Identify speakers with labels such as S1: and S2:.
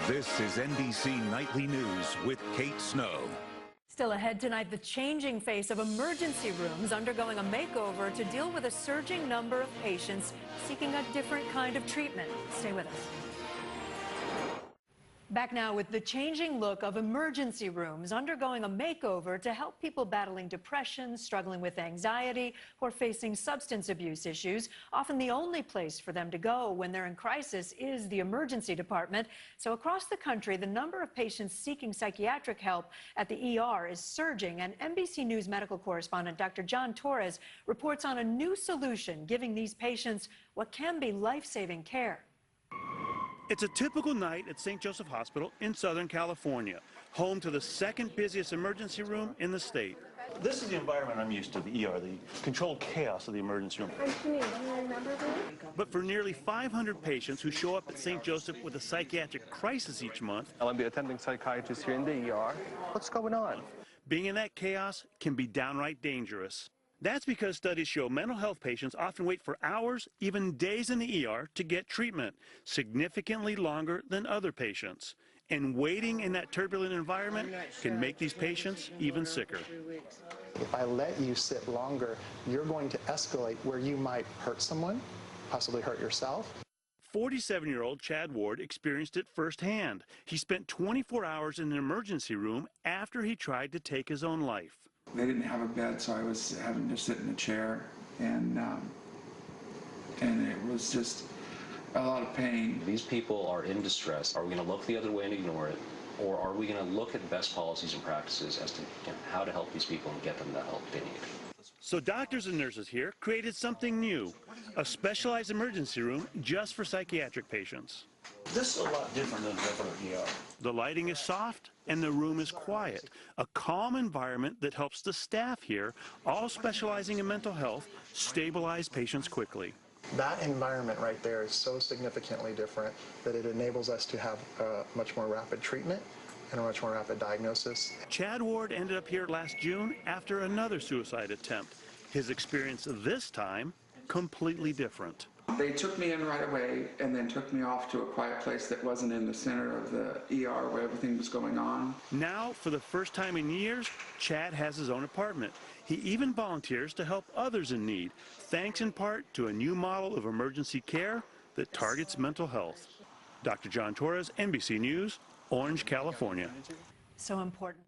S1: This is NBC Nightly News with Kate Snow.
S2: Still ahead tonight, the changing face of emergency rooms undergoing a makeover to deal with a surging number of patients seeking a different kind of treatment. Stay with us. Back now with the changing look of emergency rooms undergoing a makeover to help people battling depression, struggling with anxiety, or facing substance abuse issues. Often the only place for them to go when they're in crisis is the emergency department. So across the country, the number of patients seeking psychiatric help at the ER is surging, and NBC News medical correspondent Dr. John Torres reports on a new solution giving these patients what can be life-saving care.
S3: It's a typical night at St. Joseph Hospital in Southern California, home to the second busiest emergency room in the state. This is the environment I'm used to, the ER, the controlled chaos of the emergency room. But for nearly 500 patients who show up at St. Joseph with a psychiatric crisis each month,
S4: I'm the attending psychiatrist here in the ER. What's going on?
S3: Being in that chaos can be downright dangerous. That's because studies show mental health patients often wait for hours, even days in the ER to get treatment, significantly longer than other patients. And waiting in that turbulent environment can make these patients even sicker.
S5: If I let you sit longer, you're going to escalate where you might hurt someone, possibly hurt yourself.
S3: 47-year-old Chad Ward experienced it firsthand. He spent 24 hours in an emergency room after he tried to take his own life.
S6: They didn't have a bed, so I was having to sit in a chair, and it was just a lot of pain.
S7: These people are in distress. Are we going to look the other way and ignore it, or are we going to look at best policies and practices as to how to help these people and get them the help they need?
S3: So doctors and nurses here created something new, a specialized emergency room just for psychiatric patients.
S8: This is a lot different than regular ER.
S3: The lighting is soft and the room is quiet, a calm environment that helps the staff here, all specializing in mental health, stabilize patients quickly.
S5: That environment right there is so significantly different that it enables us to have a much more rapid treatment and a much more rapid diagnosis.
S3: Chad Ward ended up here last June after another suicide attempt. His experience this time, completely different.
S6: They took me in right away and then took me off to a quiet place that wasn't in the center of the ER where everything was going on.
S3: Now, for the first time in years, Chad has his own apartment. He even volunteers to help others in need, thanks in part to a new model of emergency care that targets mental health. Dr. John Torres, NBC News, Orange, California.
S2: So important.